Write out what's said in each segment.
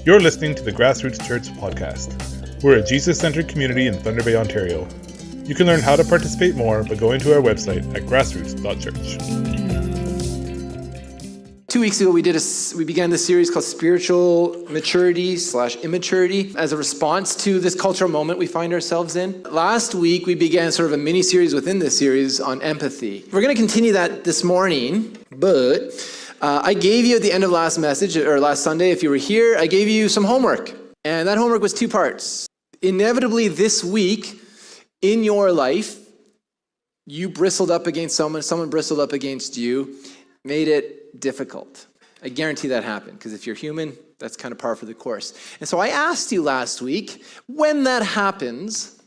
You're listening to the Grassroots Church podcast. We're a Jesus-centered community in Thunder Bay, Ontario. You can learn how to participate more by going to our website at grassroots.church. 2 weeks ago, we began this series called Spiritual Maturity / Immaturity as a response to this cultural moment we find ourselves in. Last week, we began sort of a mini-series within this series on empathy. We're going to continue that this morning, but I gave you at the end of last Sunday, if you were here, I gave you some homework. And that homework was 2 parts. Inevitably, this week, in your life, you bristled up against someone bristled up against you, made it difficult. I guarantee that happened, because if you're human, that's kind of par for the course. And so I asked you last week, when that happens,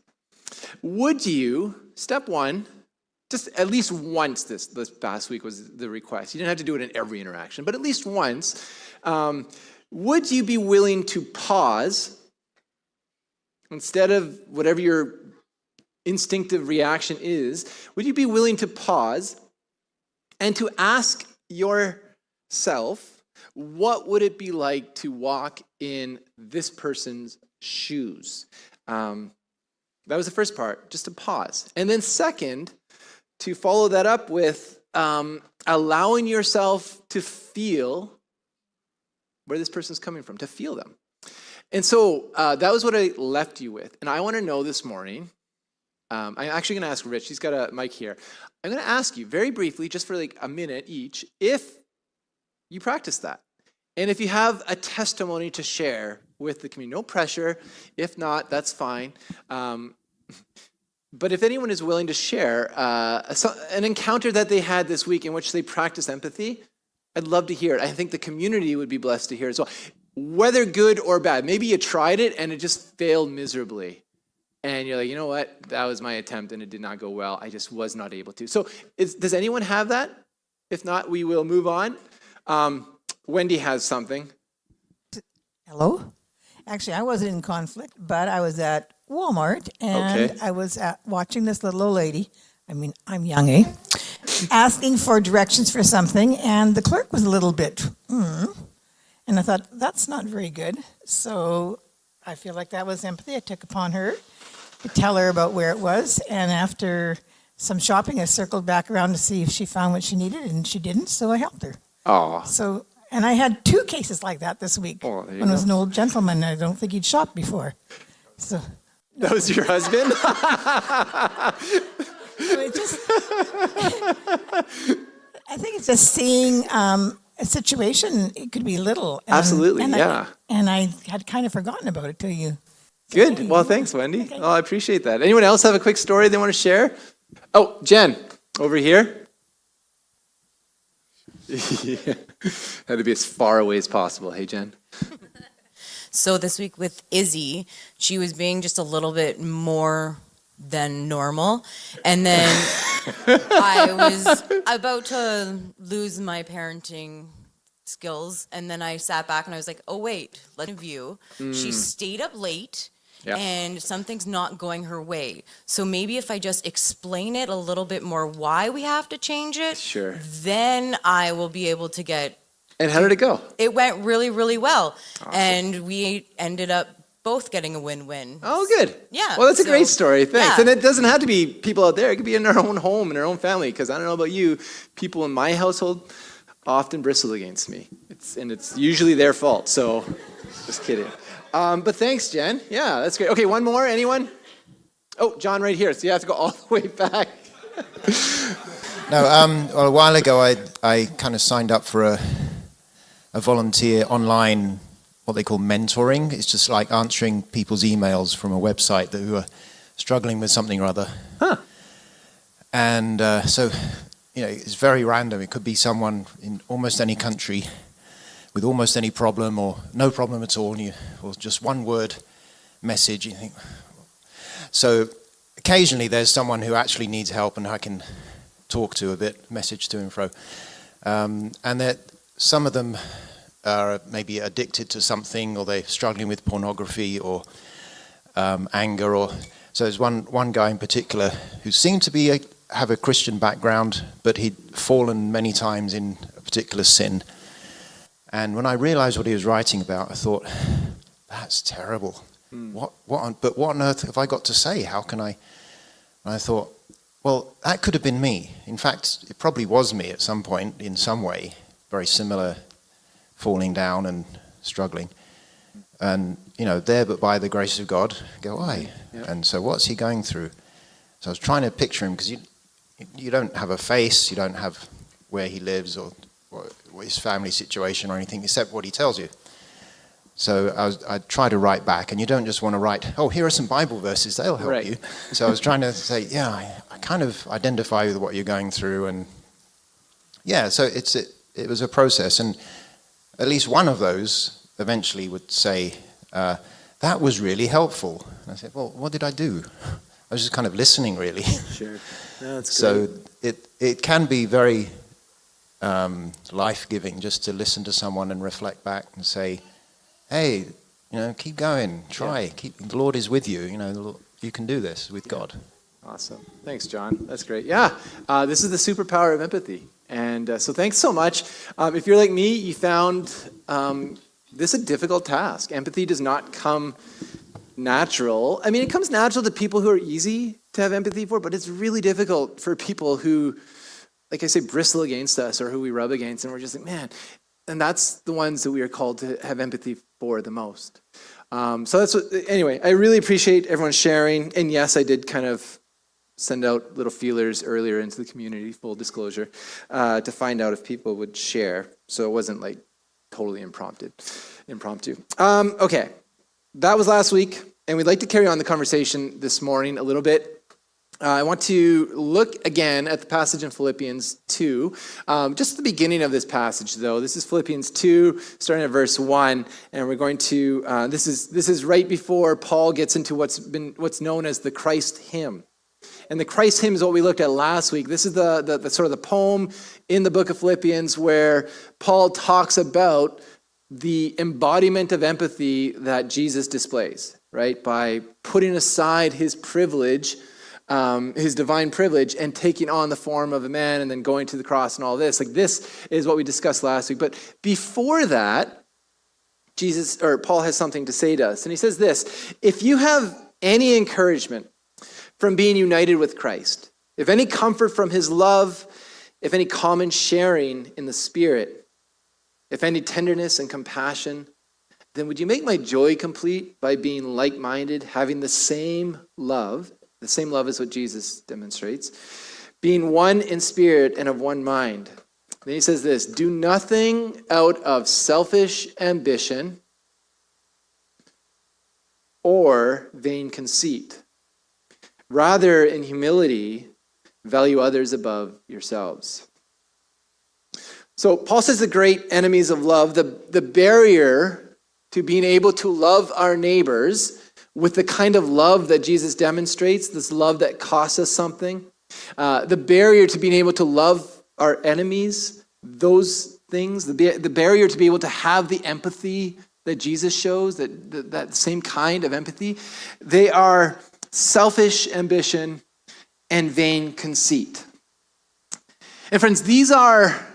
would you, step one, just at least once this past week was the request. You didn't have to do it in every interaction, but at least once, would you be willing to pause instead of whatever your instinctive reaction is, would you be willing to pause and to ask yourself, what would it be like to walk in this person's shoes? That was the first part, just to pause. And then second, to follow that up with allowing yourself to feel where this person's coming from, to feel them. And so that was what I left you with. And I want to know this morning, I'm actually going to ask Rich, he's got a mic here. I'm going to ask you very briefly, just for like a minute each, if you practice that. And if you have a testimony to share with the community, no pressure. If not, that's fine. But if anyone is willing to share an encounter that they had this week in which they practiced empathy, I'd love to hear it. I think the community would be blessed to hear it as well. Whether good or bad. Maybe you tried it and it just failed miserably. And you're like, you know what? That was my attempt and it did not go well. I just was not able to. So does anyone have that? If not, we will move on. Wendy has something. Hello? Actually, I wasn't in conflict, but I was at Walmart, and I was watching this little old lady, I'm young, asking for directions for something, and the clerk was a little bit, and I thought, that's not very good. So I feel like that was empathy. I took upon her to tell her about where it was, and after some shopping, I circled back around to see if she found what she needed, and she didn't, so I helped her. Oh. So, and I had 2 cases like that this week. Oh, One was an old gentleman. I don't think he'd shopped before. So that was your husband? I think it's just seeing a situation. It could be little. Absolutely, yeah. I had kind of forgotten about it till you. Good. Well, thanks, Wendy. Okay. Oh, I appreciate that. Anyone else have a quick story they want to share? Oh, Jen, over here. Yeah. Had to be as far away as possible. Hey, Jen. So this week with Izzy, she was being just a little bit more than normal. And then I was about to lose my parenting skills. And then I sat back and I was like, oh, wait, let's review. She stayed up late. Yep. And something's not going her way. So maybe if I just explain it a little bit more why we have to change it, sure, then I will be able to get... And how did it go? It went really, really well. Awesome. And we ended up both getting a win-win. Oh, good. Yeah. Well, that's a great story. Thanks. Yeah. And it doesn't have to be people out there. It could be in our own home, in our own family. Because I don't know about you, people in my household often bristle against me. It's usually their fault. So just kidding. But thanks, Jen. Yeah, that's great. Okay, one more. Anyone? Oh, John right here. So you have to go all the way back. No, well, a while ago I kind of signed up for a volunteer online, what they call mentoring. It's just like answering people's emails from a website who are struggling with something or other. Huh. And so, it's very random. It could be someone in almost any country with almost any problem or no problem at all, or just one word message. You think. So occasionally there's someone who actually needs help and I can talk to a bit, message to and fro. And that some of them are maybe addicted to something, or they're struggling with pornography or anger. Or so there's one guy in particular who seemed to have a Christian background, but he'd fallen many times in a particular sin. And when I realized what he was writing about, I thought, that's terrible. But what on earth have I got to say? How can I? And I thought, well, that could have been me. In fact, it probably was me at some point in some way, very similar, falling down and struggling. And, there but by the grace of God, go, why? Yeah. And so what's he going through? So I was trying to picture him, because you don't have a face, you don't have where he lives or his family situation or anything except what he tells you. So I tried to write back, and you don't just want to write, oh, here are some Bible verses, they'll help you. So I was trying to say, I kind of identify with what you're going through. And so it was a process. And at least one of those eventually would say, that was really helpful. And I said, well, what did I do? I was just kind of listening, really. Sure. No, that's so it can be very life-giving just to listen to someone and reflect back and say, hey, keep going, try. The Lord is with you. You can do this with God. Awesome. Thanks, John. That's great. Yeah, this is the superpower of empathy. And so thanks so much. If you're like me, you found this a difficult task. Empathy does not come natural. I mean, it comes natural to people who are easy to have empathy for, but it's really difficult for people who, like I say, bristle against us or who we rub against, and we're just like, man. And that's the ones that we are called to have empathy for the most. So that's anyway, I really appreciate everyone sharing. And yes, I did kind of send out little feelers earlier into the community, full disclosure, to find out if people would share. So it wasn't like totally impromptu. Okay, that was last week. And we'd like to carry on the conversation this morning a little bit. I want to look again at the passage in Philippians 2. Just the beginning of this passage, though. This is Philippians 2, starting at verse 1. And we're going to, this is right before Paul gets into what's known as the Christ hymn. And the Christ hymn is what we looked at last week. This is the sort of the poem in the book of Philippians where Paul talks about the embodiment of empathy that Jesus displays, right? By putting aside his privilege, his divine privilege, and taking on the form of a man and then going to the cross and all this. Like, this is what we discussed last week. But before that, Paul has something to say to us. And he says this: if you have any encouragement from being united with Christ, if any comfort from his love, if any common sharing in the Spirit, if any tenderness and compassion, then would you make my joy complete by being like-minded, having the same love as what Jesus demonstrates, being one in spirit and of one mind. Then he says this: do nothing out of selfish ambition or vain conceit. Rather, in humility, value others above yourselves. So Paul says the great enemies of love, the barrier to being able to love our neighbors with the kind of love that Jesus demonstrates, this love that costs us something, the barrier to being able to love our enemies, those things, the barrier to be able to have the empathy that Jesus shows, that same kind of empathy, they are selfish ambition and vain conceit. And friends, these are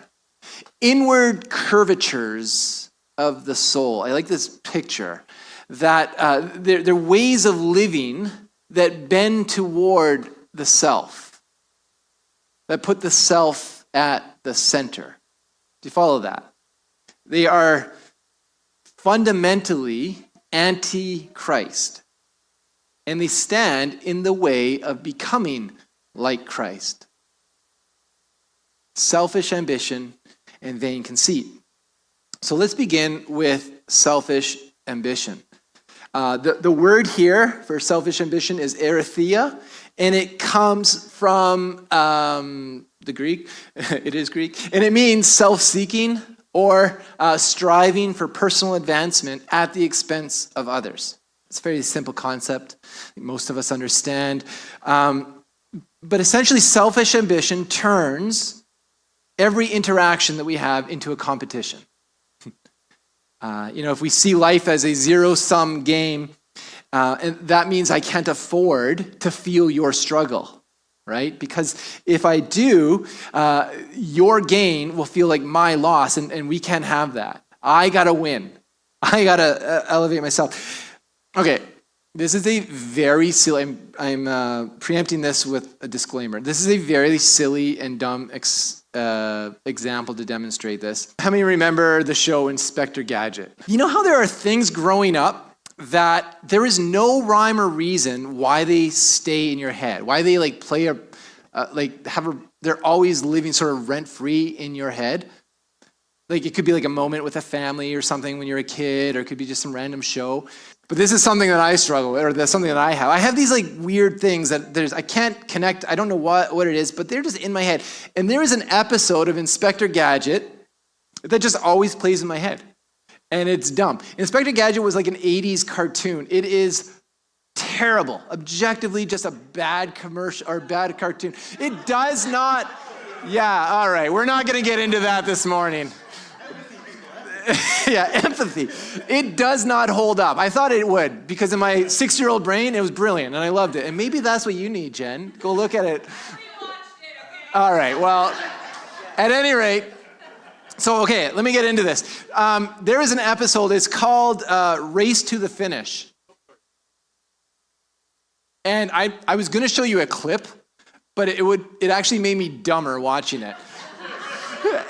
inward curvatures of the soul. I like this picture. That they're ways of living that bend toward the self, that put the self at the center. Do you follow that? They are fundamentally anti-Christ, and they stand in the way of becoming like Christ. Selfish ambition and vain conceit. So let's begin with selfish ambition. The word here for selfish ambition is erythia, and it comes from the Greek. It is Greek, and it means self-seeking or striving for personal advancement at the expense of others. It's a very simple concept. Most of us understand. But essentially, selfish ambition turns every interaction that we have into a competition. If we see life as a zero-sum game, and that means I can't afford to feel your struggle, right? Because if I do, your gain will feel like my loss, and we can't have that. I got to win. I gotta elevate myself. Okay, this is a very silly. I'm preempting this with a disclaimer. This is a very silly and dumb example to demonstrate this. How many remember the show Inspector Gadget? You know how there are things growing up that there is no rhyme or reason why they stay in your head, why they like play a they're always living sort of rent-free in your head. Like it could be like a moment with a family or something when you're a kid, or it could be just some random show. But this is something that I struggle with, or that's something that I have. I have these like weird things that I can't connect. I don't know what it is, but they're just in my head. And there is an episode of Inspector Gadget that just always plays in my head. And it's dumb. Inspector Gadget was like an 80s cartoon. It is terrible. Objectively, just a bad commercial or bad cartoon. It does not. Yeah, all right. We're not going to get into that this morning. Yeah, empathy. It does not hold up. I thought it would, because in my 6-year-old brain, it was brilliant, and I loved it. And maybe that's what you need, Jen. Go look at it. All right, well, at any rate, so, okay, let me get into this. There is an episode, it's called Race to the Finish. And I was going to show you a clip, but it actually made me dumber watching it.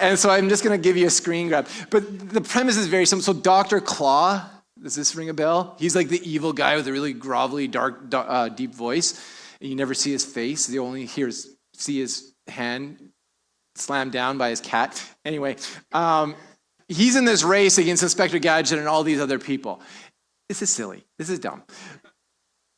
And so I'm just going to give you a screen grab. But the premise is very simple. So Dr. Claw, does this ring a bell? He's like the evil guy with a really grovelly, dark, deep voice. And you never see his face. You only see his hand slammed down by his cat. Anyway, he's in this race against Inspector Gadget and all these other people. This is silly. This is dumb.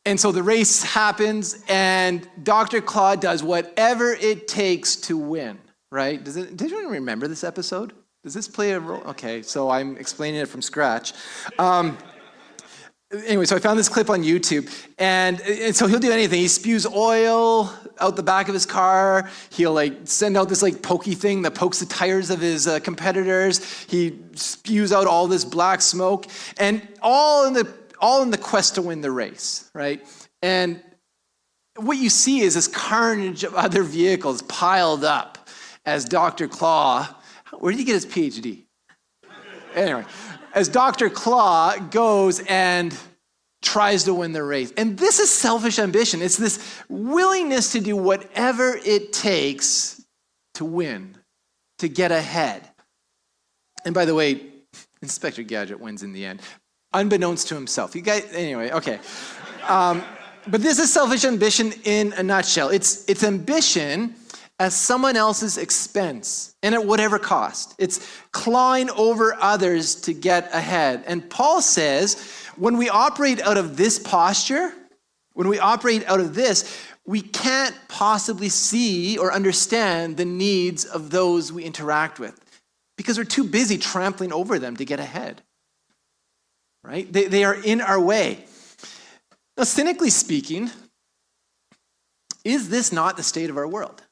And so the race happens, and Dr. Claw does whatever it takes to win. Right? Does anyone remember this episode? Does this play a role? Okay, so I'm explaining it from scratch. Anyway, so I found this clip on YouTube, and so he'll do anything. He spews oil out the back of his car. He'll like send out this like pokey thing that pokes the tires of his competitors. He spews out all this black smoke, and all in the quest to win the race, right? And what you see is this carnage of other vehicles piled up as Dr. Claw, where did he get his PhD? Anyway, as Dr. Claw goes and tries to win the race. And this is selfish ambition. It's this willingness to do whatever it takes to win, to get ahead. And by the way, Inspector Gadget wins in the end, unbeknownst to himself. You guys, anyway, okay. But this is selfish ambition in a nutshell. It's ambition at someone else's expense and at whatever cost. It's clawing over others to get ahead. And Paul says, when we operate out of this posture, when we operate out of this, we can't possibly see or understand the needs of those we interact with because we're too busy trampling over them to get ahead. Right? They are in our way. Now, cynically speaking, is this not the state of our world?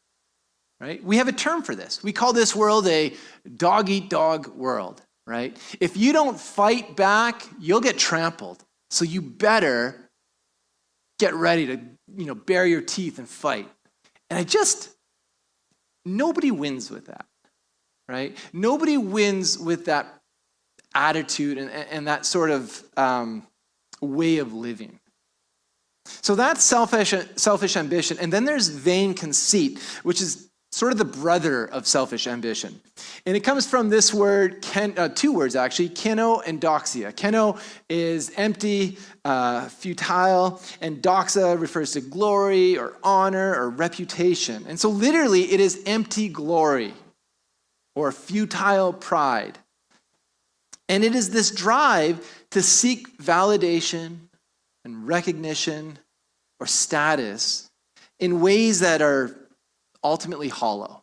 Right? We have a term for this. We call this world a dog-eat-dog world, right? If you don't fight back, you'll get trampled. So you better get ready to, bare your teeth and fight. And nobody wins with that, right? Nobody wins with that attitude and that sort of way of living. So that's selfish ambition. And then there's vain conceit, which is sort of the brother of selfish ambition. And it comes from this word, two words actually, keno and doxia. Keno is empty, futile, and doxa refers to glory or honor or reputation. And so literally it is empty glory or futile pride. And it is this drive to seek validation and recognition or status in ways that are ultimately hollow,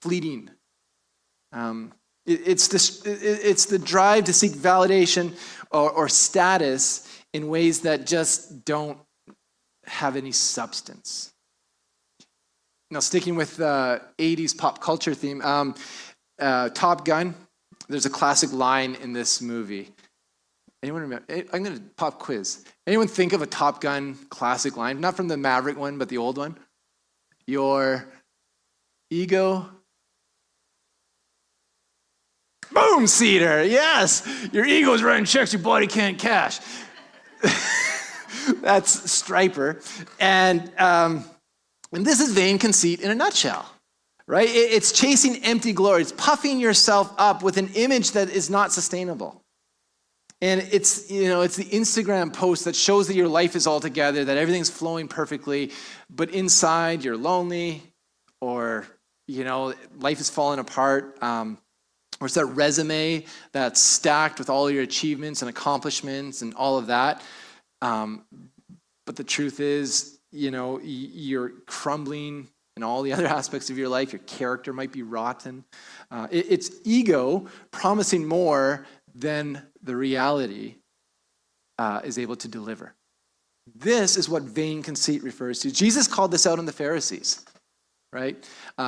fleeting. It's the drive to seek validation or status in ways that just don't have any substance. Now, sticking with the 80s pop culture theme, Top Gun, there's a classic line in this movie. Anyone remember? I'm going to pop quiz. Anyone think of a Top Gun classic line? Not from the Maverick one, but the old one. Your ego. Boom, Cedar. Yes. Your ego's writing checks your body can't cash. That's Striper. And this is vain conceit in a nutshell, right? It's chasing empty glory. It's puffing yourself up with an image that is not sustainable. And it's the Instagram post that shows that your life is all together, that everything's flowing perfectly, but inside you're lonely, or, life is falling apart. Or it's that resume that's stacked with all your achievements and accomplishments and all of that. But the truth is, you're crumbling in all the other aspects of your life. Your character might be rotten. It's ego promising more than the reality is able to deliver. This is what vain conceit refers to. Jesus called this out in the Pharisees, right?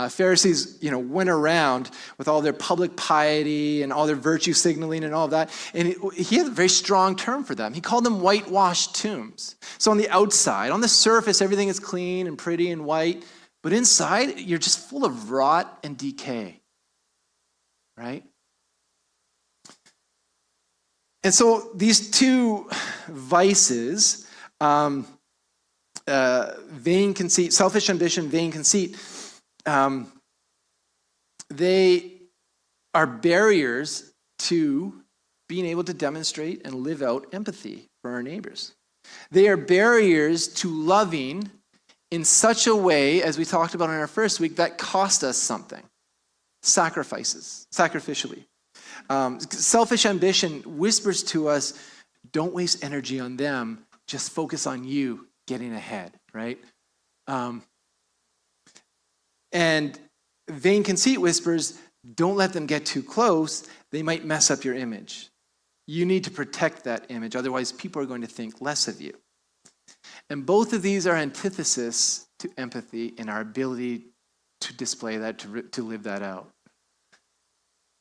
Pharisees, went around with all their public piety and all their virtue signaling and all of that. And he had a very strong term for them. He called them whitewashed tombs. So on the outside, on the surface, everything is clean and pretty and white. But inside, you're just full of rot and decay, right? And so these two vices, vain conceit, selfish ambition, vain conceit, they are barriers to being able to demonstrate and live out empathy for our neighbors. They are barriers to loving in such a way, as we talked about in our first week, that cost us something. Sacrificially. Selfish ambition whispers to us, don't waste energy on them, just focus on you getting ahead, right? And vain conceit whispers, don't let them get too close, they might mess up your image. You need to protect that image, otherwise people are going to think less of you. And both of these are antithesis to empathy in our ability to display that, to live that out.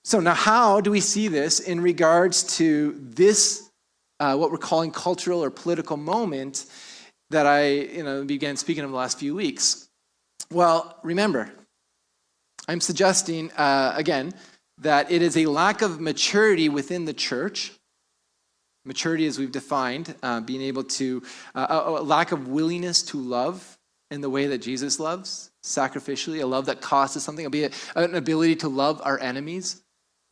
So now how do we see this in regards to this, what we're calling cultural or political moment that I began speaking of the last few weeks? Well, remember, I'm suggesting, again, that it is a lack of maturity within the church. Maturity, as we've defined, being able to, a lack of willingness to love in the way that Jesus loves, sacrificially, a love that costs us something, albeit an ability to love our enemies,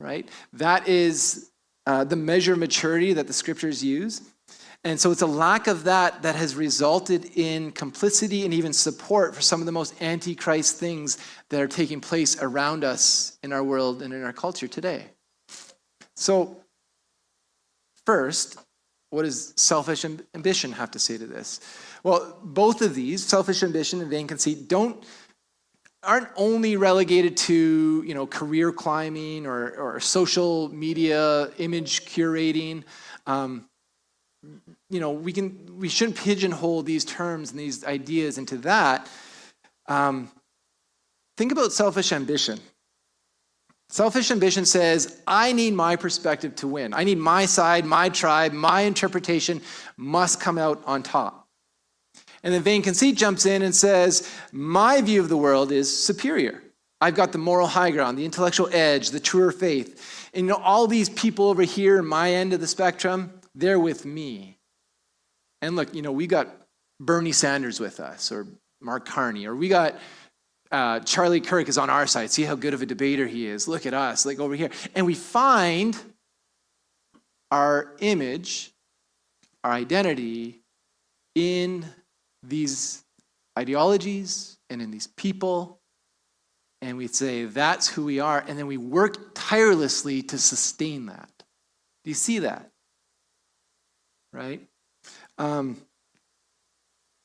right? That is the measure of maturity that the scriptures use. And so it's a lack of that has resulted in complicity and even support for some of the most anti-Christ things that are taking place around us in our world and in our culture today. So first, what does selfish ambition have to say to this? Well, both of these, selfish ambition and vain conceit, aren't only relegated to career climbing or social media image curating. We shouldn't pigeonhole these terms and these ideas into that. Think about selfish ambition. Selfish ambition says, I need my perspective to win. I need my side, my tribe, my interpretation must come out on top. And then vain conceit jumps in and says, my view of the world is superior. I've got the moral high ground, the intellectual edge, the truer faith. And all these people over here in my end of the spectrum, they're with me. And look, we got Bernie Sanders with us, or Mark Carney, or we got Charlie Kirk is on our side. See how good of a debater he is. Look at us, like over here. And we find our image, our identity in these ideologies and in these people. And we say, that's who we are. And then we work tirelessly to sustain that. Do you see that? Right? And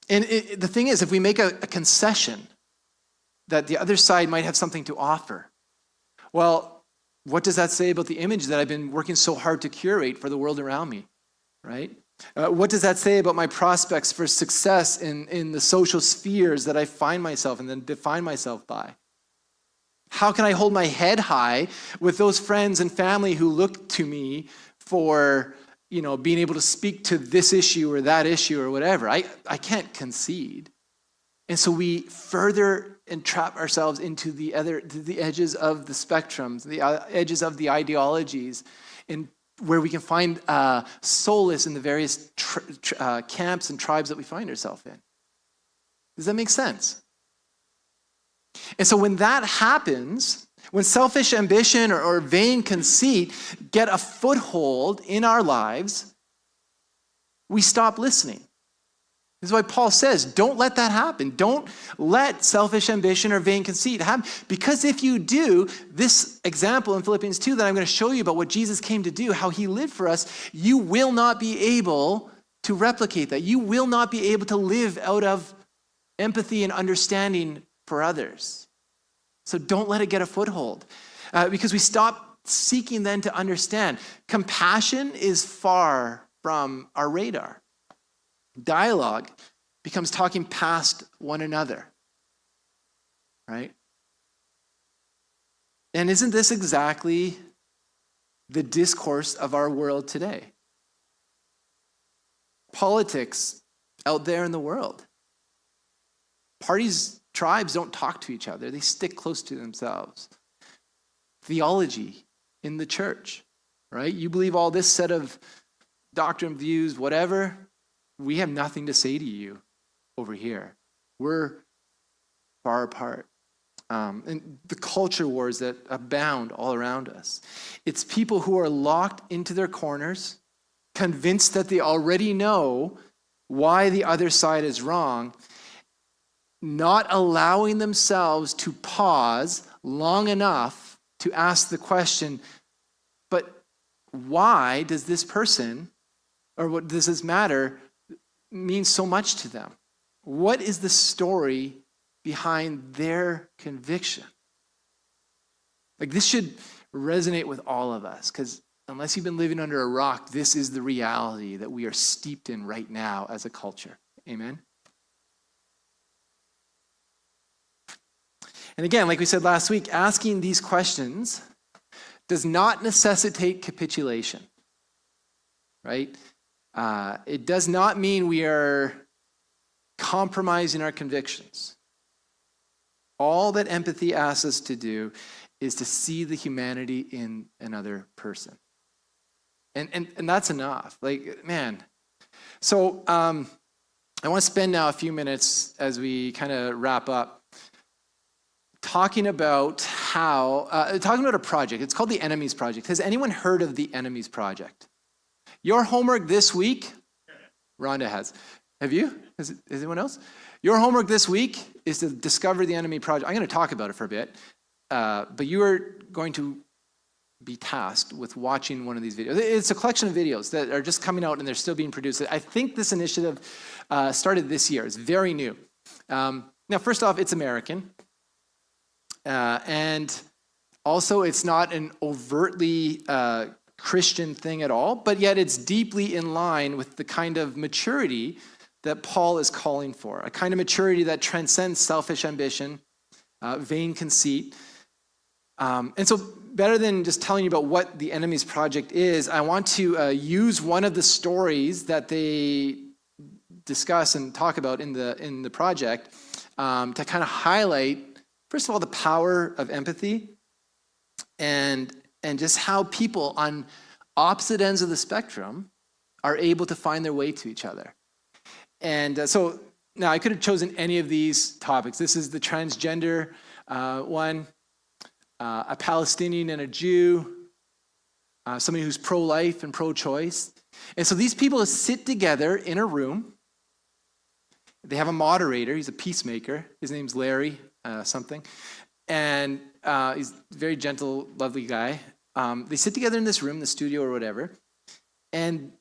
the thing is, if we make a concession that the other side might have something to offer, well, what does that say about the image that I've been working so hard to curate for the world around me, right? What does that say about my prospects for success in the social spheres that I find myself and then define myself by? How can I hold my head high with those friends and family who look to me for being able to speak to this issue or that issue or whatever? I can't concede. And so we further entrap ourselves into the edges of the spectrums, the edges of the ideologies, in where we can find solace in the various camps and tribes that we find ourselves in. Does that make sense? And so when that happens, when selfish ambition or vain conceit get a foothold in our lives, we stop listening. This is why Paul says, don't let that happen. Don't let selfish ambition or vain conceit happen. Because if you do, this example in Philippians 2 that I'm going to show you about what Jesus came to do, how he lived for us, you will not be able to replicate that. You will not be able to live out of empathy and understanding for others. So don't let it get a foothold. Because we stop seeking then to understand. Compassion is far from our radar. Dialogue becomes talking past one another, right? And isn't this exactly the discourse of our world today? Politics out there in the world. Parties, tribes don't talk to each other. They stick close to themselves. Theology in the church, right? You believe all this set of doctrine, views, whatever, we have nothing to say to you over here. We're far apart. And the culture wars that abound all around us. It's people who are locked into their corners, convinced that they already know why the other side is wrong, not allowing themselves to pause long enough to ask the question, but why does this person, or what does this matter, mean so much to them? What is the story behind their conviction? Like, this should resonate with all of us, because unless you've been living under a rock, this is the reality that we are steeped in right now as a culture. Amen? And again, like we said last week, asking these questions does not necessitate capitulation, right? It does not mean we are compromising our convictions. All that empathy asks us to do is to see the humanity in another person. And that's enough. Like, man. So I want to spend now a few minutes as we kind of wrap up talking about a project. It's called the Enemies Project. Has anyone heard of the Enemies Project? Your homework this week, Rhonda has. Have you? Has anyone else? Your homework this week is to discover the Enemy Project. I'm going to talk about it for a bit, but you are going to be tasked with watching one of these videos. It's a collection of videos that are just coming out and they're still being produced. I think this initiative started this year. It's very new. Now, first off, it's American. And also, it's not an overtly Christian thing at all, but yet it's deeply in line with the kind of maturity that Paul is calling for, a kind of maturity that transcends selfish ambition, vain conceit. And so better than just telling you about what the Enemies Project is, I want to use one of the stories that they discuss and talk about in the project to kind of highlight, first of all, the power of empathy and just how people on opposite ends of the spectrum are able to find their way to each other. And so now I could have chosen any of these topics. This is the transgender one, a Palestinian and a Jew, somebody who's pro-life and pro-choice. And so these people sit together in a room. They have a moderator. He's a peacemaker. His name's Larry something. And he's a very gentle, lovely guy. They sit together in this room, the studio or whatever, and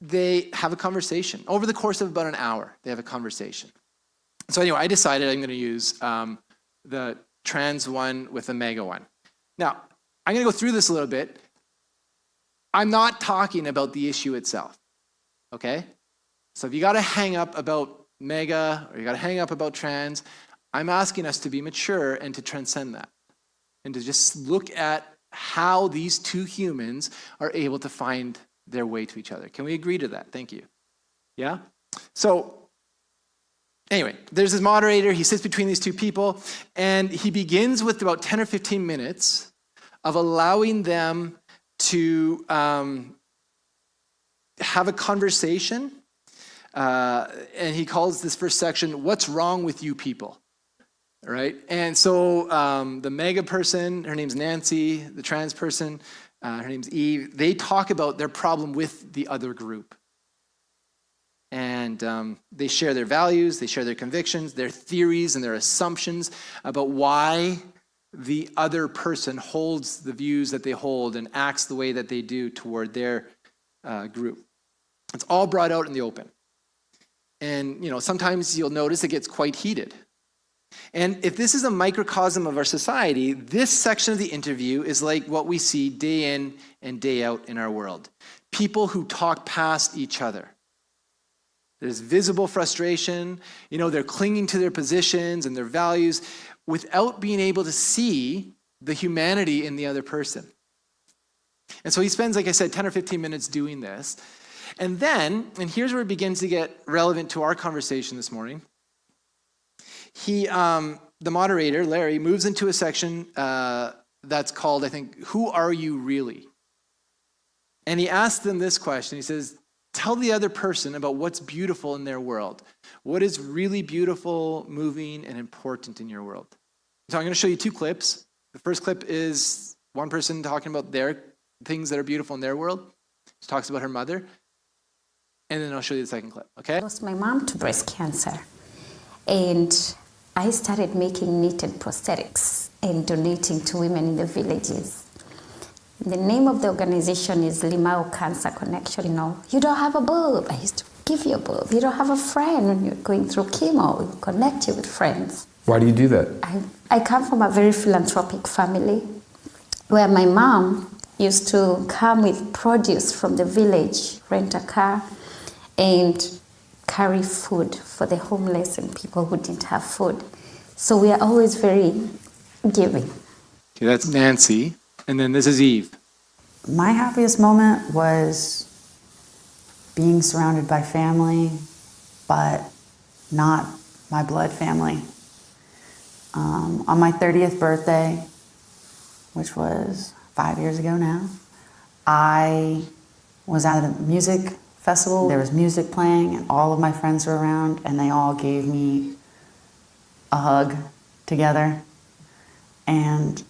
they have a conversation. Over the course of about an hour, they have a conversation. So anyway, I decided I'm going to use the trans one with the mega one. Now, I'm going to go through this a little bit. I'm not talking about the issue itself, okay? So if you got to hang up about mega or you got to hang up about trans, I'm asking us to be mature and to transcend that and to just look at how these two humans are able to find their way to each other. Can we agree to that? Thank you. Yeah? So Anyway, there's this moderator. He sits between these two people, and he begins with about 10 or 15 minutes of allowing them to have a conversation. And he calls this first section, "What's Wrong with You People?" Right? And so the mega person, her name's Nancy, the trans person, her name's Eve, they talk about their problem with the other group. And they share their values, they share their convictions, their theories and their assumptions about why the other person holds the views that they hold and acts the way that they do toward their group. It's all brought out in the open. And sometimes you'll notice it gets quite heated. And if this is a microcosm of our society, this section of the interview is like what we see day in and day out in our world. People who talk past each other. There's visible frustration. They're clinging to their positions and their values without being able to see the humanity in the other person. And so he spends, like I said, 10 or 15 minutes doing this. And then, and here's where it begins to get relevant to our conversation this morning. The moderator, Larry, moves into a section that's called, I think, "Who Are You Really?" And he asks them this question. He says, tell the other person about what's beautiful in their world. What is really beautiful, moving, and important in your world? So I'm going to show you two clips. The first clip is one person talking about their things that are beautiful in their world. She talks about her mother. And then I'll show you the second clip, okay? I lost my mom to breast cancer. And I started making knitted prosthetics and donating to women in the villages. The name of the organization is Limau Cancer Connection. You don't have a boob, I used to give you a boob. You don't have a friend when you're going through chemo, we connect you with friends. Why do you do that? I come from a very philanthropic family where my mom used to come with produce from the village, rent a car, and carry food for the homeless and people who didn't have food. So we are always very giving. Okay, that's Nancy. And then this is Eve. My happiest moment was being surrounded by family, but not my blood family. On my 30th birthday, which was 5 years ago now, I was at a music festival. There was music playing and all of my friends were around and they all gave me a hug together. And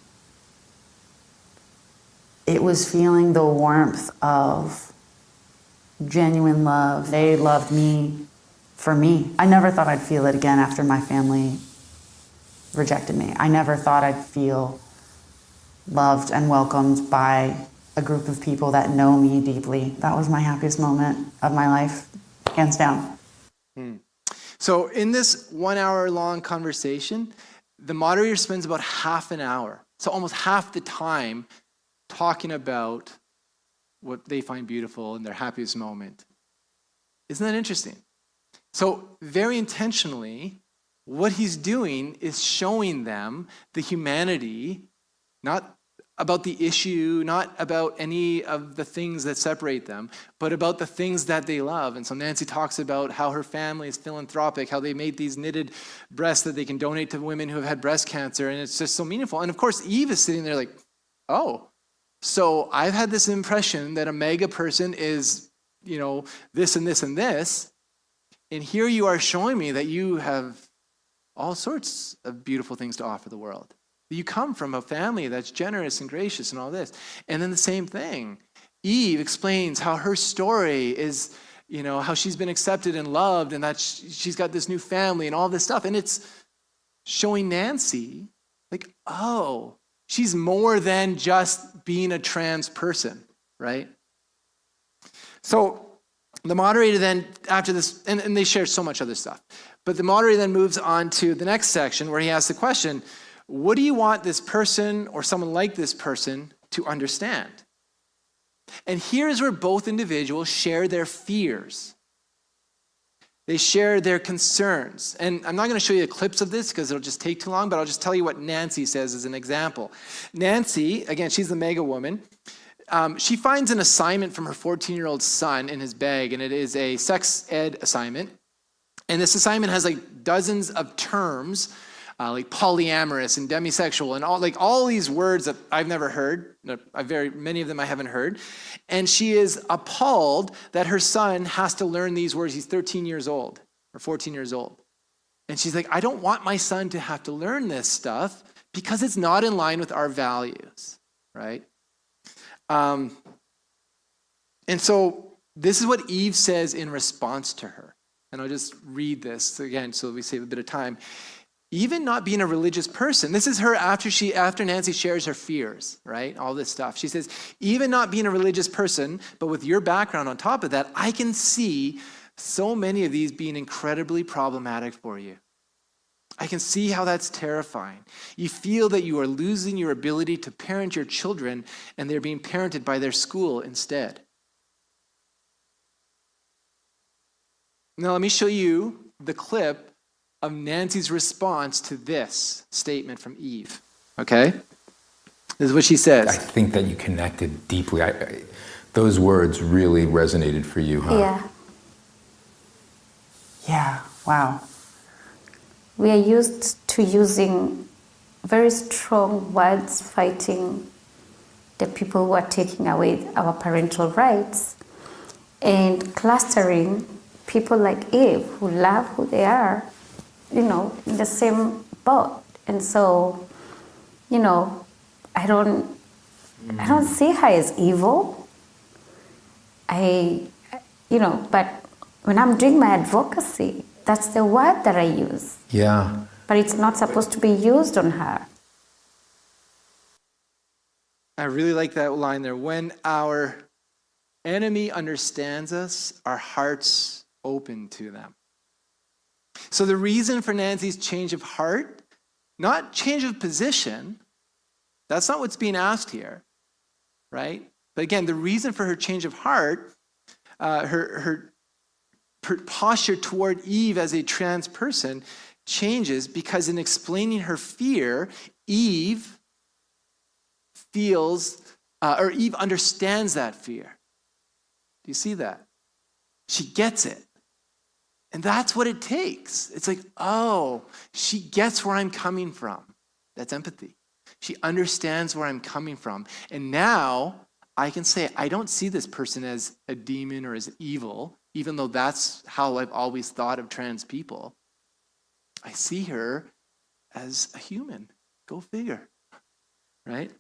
it was feeling the warmth of genuine love. They loved me for me. I never thought I'd feel it again after my family rejected me. I never thought I'd feel loved and welcomed by a group of people that know me deeply. That was my happiest moment of my life, hands down. So in this 1 hour long conversation, the moderator spends about half an hour, so almost half the time, talking about what they find beautiful in their happiest moment. Isn't that interesting? So very intentionally, what he's doing is showing them the humanity, not about the issue, not about any of the things that separate them, but about the things that they love. And so Nancy talks about how her family is philanthropic, how they made these knitted breasts that they can donate to women who have had breast cancer, and it's just so meaningful. And of course, Eve is sitting there like, oh, so I've had this impression that a mega person is, this and this and this, and here you are showing me that you have all sorts of beautiful things to offer the world. You come from a family that's generous and gracious and all this. And then the same thing. Eve explains how her story is, how she's been accepted and loved and that she's got this new family and all this stuff. And it's showing Nancy, like, oh, she's more than just being a trans person, right? So the moderator then, after this, and they share so much other stuff, but the moderator then moves on to the next section where he asks the question, what do you want this person or someone like this person to understand? And here's where both individuals share their fears. They share their concerns. And I'm not going to show you clips of this because it'll just take too long, but I'll just tell you what Nancy says as an example. Nancy, again, she's the mega woman. She finds an assignment from her 14-year-old son in his bag, and it is a sex ed assignment. And this assignment has like dozens of terms, like polyamorous and demisexual and all these words that I've never heard. Many of them I haven't heard. And she is appalled that her son has to learn these words. He's 13 years old or 14 years old. And she's like, I don't want my son to have to learn this stuff because it's not in line with our values, right? And so this is what Eve says in response to her. And I'll just read this again so we save a bit of time. Even not being a religious person, this is her after Nancy shares her fears, right? All this stuff. She says, even not being a religious person, but with your background on top of that, I can see so many of these being incredibly problematic for you. I can see how that's terrifying. You feel that you are losing your ability to parent your children and they're being parented by their school instead. Now, let me show you the clip of Nancy's response to this statement from Eve. Okay? This is what she says. I think that you connected deeply. Those words really resonated for you, huh? Yeah. Yeah, wow. We are used to using very strong words fighting the people who are taking away our parental rights and clustering people like Eve who love who they are, in the same boat. And so, I don't see her as evil. But when I'm doing my advocacy, that's the word that I use. Yeah. But it's not supposed to be used on her. I really like that line there. When our enemy understands us, our hearts open to them. So the reason for Nancy's change of heart, not change of position, that's not what's being asked here, right? But again, the reason for her change of heart, her posture toward Eve as a trans person changes because in explaining her fear, Eve Eve understands that fear. Do you see that? She gets it. And that's what it takes. It's like, oh, she gets where I'm coming from. That's empathy. She understands where I'm coming from. And now I can say, I don't see this person as a demon or as evil, even though that's how I've always thought of trans people. I see her as a human. Go figure, right?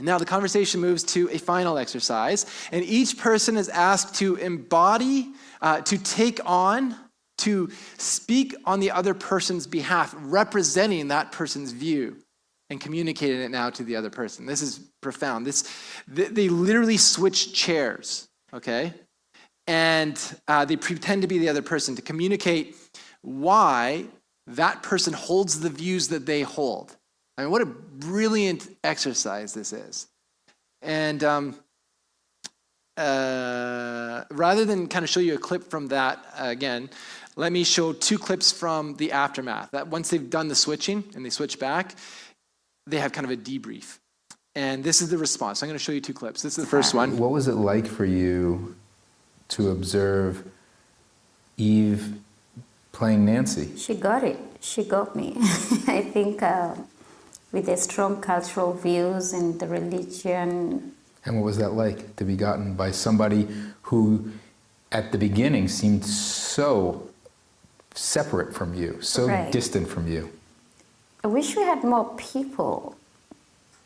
Now the conversation moves to a final exercise, and each person is asked to embody, to take on, to speak on the other person's behalf, representing that person's view and communicating it now to the other person. This is profound. They literally switch chairs, okay? And they pretend to be the other person to communicate why that person holds the views that they hold. I mean, what a brilliant exercise this is. And rather than kind of show you a clip from that again, let me show two clips from the aftermath. That once they've done the switching and they switch back, they have kind of a debrief. And this is the response. I'm going to show you two clips. This is the first one. What was it like for you to observe Eve playing Nancy? She got it. She got me. I think with the strong cultural views and the religion. And what was that like to be gotten by somebody who at the beginning seemed so separate from you, so Right. distant from you? I wish we had more people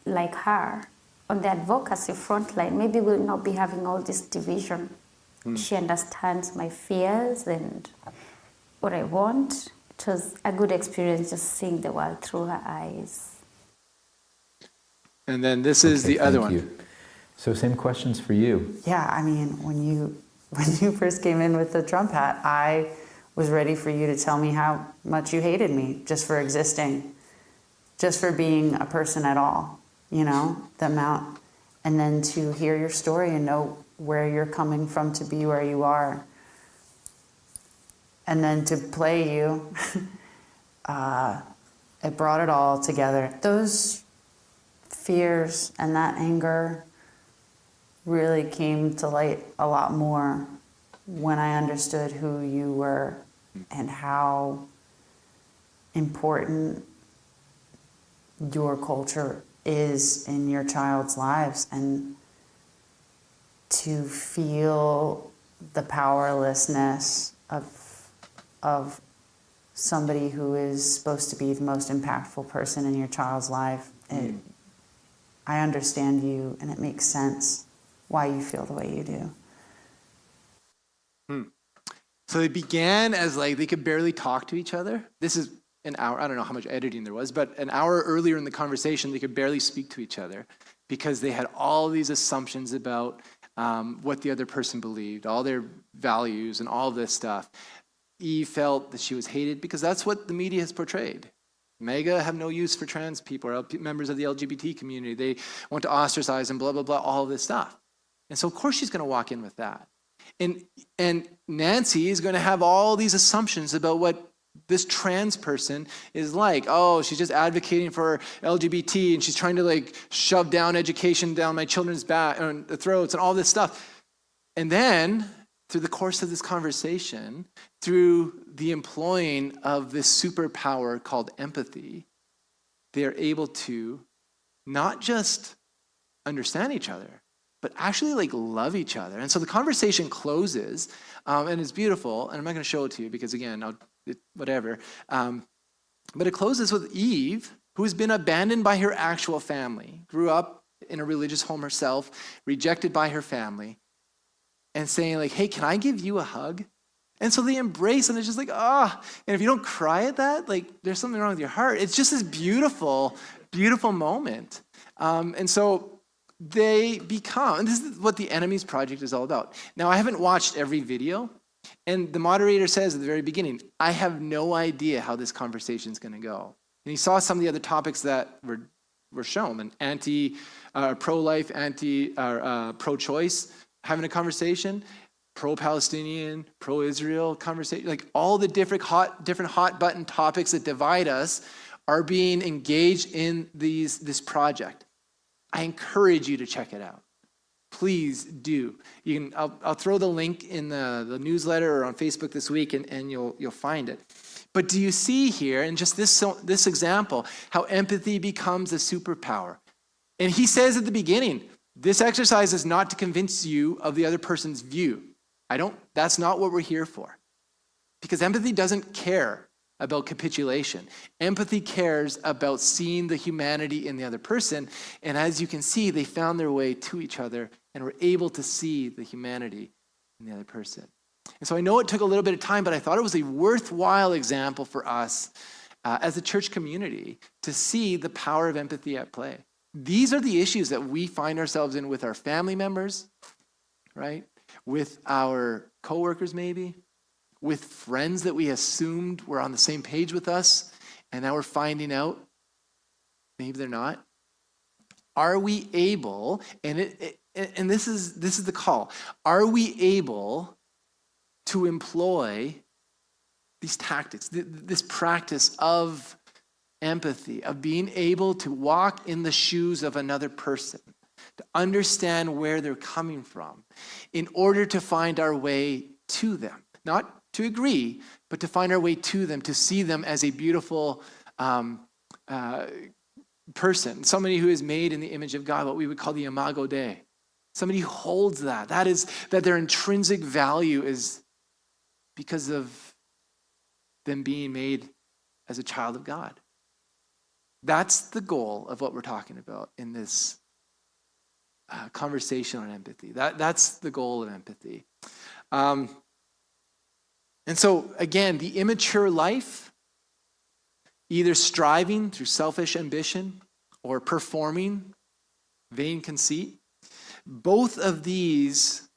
like her on the advocacy front line. Maybe we'll not be having all this division. She understands my fears and what I want. It was a good experience just seeing the world through her eyes. And then this is Okay, the other thank one. you. So same questions for you. Yeah, I mean, when you first came in with the Trump hat, I was ready for you to tell me how much you hated me just for existing, just for being a person at all, the amount. And then to hear your story and know where you're coming from to be where you are. And then to play you, it brought it all together. Those fears and that anger really came to light a lot more when I understood who you were and how important your culture is in your child's lives, and to feel the powerlessness of somebody who is supposed to be the most impactful person in your child's life. I understand you, and it makes sense why you feel the way you do. So they began as like they could barely talk to each other. This is an hour, I don't know how much editing there was, but an hour earlier in the conversation, they could barely speak to each other because they had all these assumptions about what the other person believed, all their values and all this stuff. Eve felt that she was hated because that's what the media has portrayed. MAGA have no use for trans people or members of the LGBT community. They want to ostracize and blah, blah, blah, all of this stuff. And so of course she's going to walk in with that. And Nancy is going to have all these assumptions about what this trans person is like. Oh, she's just advocating for LGBT and she's trying to like shove down education down my children's throats and all this stuff. And then through the course of this conversation, through the employing of this superpower called empathy, they're able to not just understand each other, but actually like love each other. And so the conversation closes, and it's beautiful, and I'm not going to show it to you because again, whatever. But it closes with Eve, who has been abandoned by her actual family, grew up in a religious home herself, rejected by her family, and saying like, hey, can I give you a hug? And so they embrace, and it's just like, and if you don't cry at that, like there's something wrong with your heart. It's just this beautiful, beautiful moment. And so they become, and this is what the Enemies Project is all about. Now, I haven't watched every video, and the moderator says at the very beginning, I have no idea how this conversation is going to go. And he saw some of the other topics that were shown, an pro-life, pro-choice, having a conversation, pro-Palestinian, pro-Israel conversation, like all the different hot button topics that divide us are being engaged in this project. I encourage you to check it out. Please do. I'll throw the link in the newsletter or on Facebook this week, and you'll find it. But do you see here, in just this example, how empathy becomes a superpower? And he says at the beginning, this exercise is not to convince you of the other person's view. That's not what we're here for. Because empathy doesn't care about capitulation. Empathy cares about seeing the humanity in the other person. And as you can see, they found their way to each other and were able to see the humanity in the other person. And so I know it took a little bit of time, but I thought it was a worthwhile example for us as a church community to see the power of empathy at play. These are the issues that we find ourselves in with our family members, right? With our coworkers maybe, with friends that we assumed were on the same page with us, and now we're finding out maybe they're not. Are we able, and this is the call, are we able to employ these tactics, this practice of empathy, of being able to walk in the shoes of another person, to understand where they're coming from, in order to find our way to them? Not to agree, but to find our way to them, to see them as a beautiful person, somebody who is made in the image of God, what we would call the imago Dei. Somebody who holds that. That is, that their intrinsic value is because of them being made as a child of God. That's the goal of what we're talking about in this conversation on empathy. That's the goal of empathy. And so, again, the immature life, either striving through selfish ambition or performing vain conceit, both of these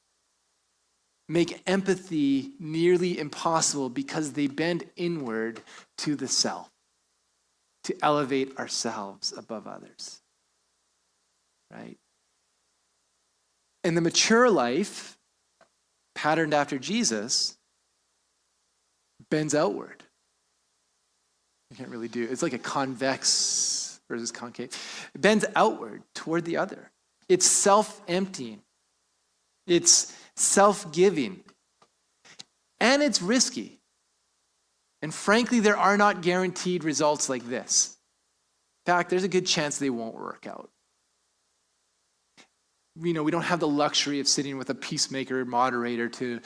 make empathy nearly impossible because they bend inward to the self, to elevate ourselves above others, right? And the mature life, patterned after Jesus, bends outward. You can't really do it. It's like a convex versus concave. It bends outward toward the other. It's self-emptying. It's self-giving. And it's risky. And frankly, there are not guaranteed results like this. In fact, there's a good chance they won't work out. We don't have the luxury of sitting with a peacemaker moderator to,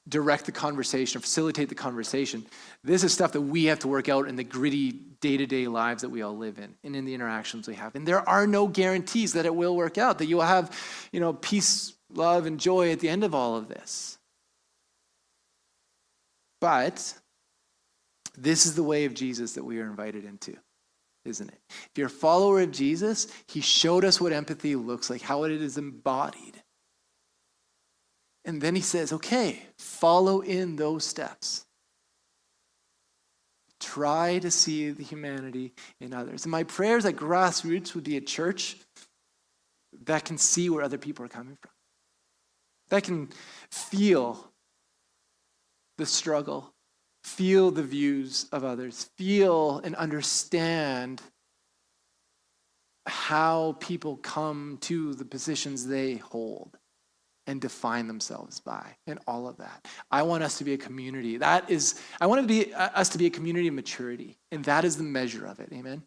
direct the conversation or facilitate the conversation. This is stuff that we have to work out in the gritty day-to-day lives that we all live in and in the interactions we have. And there are no guarantees that it will work out, that you will have, peace, love, and joy at the end of all of this. But this is the way of Jesus that we are invited into, isn't it? If you're a follower of Jesus, he showed us what empathy looks like, how it is embodied. And then he says, okay, follow in those steps. Try to see the humanity in others. And my prayers at Grassroots would be a church that can see where other people are coming from, that can feel the struggle, feel the views of others, feel and understand how people come to the positions they hold and define themselves by, and all of that. I want us to be a community. I want us to be a community of maturity, and that is the measure of it, amen?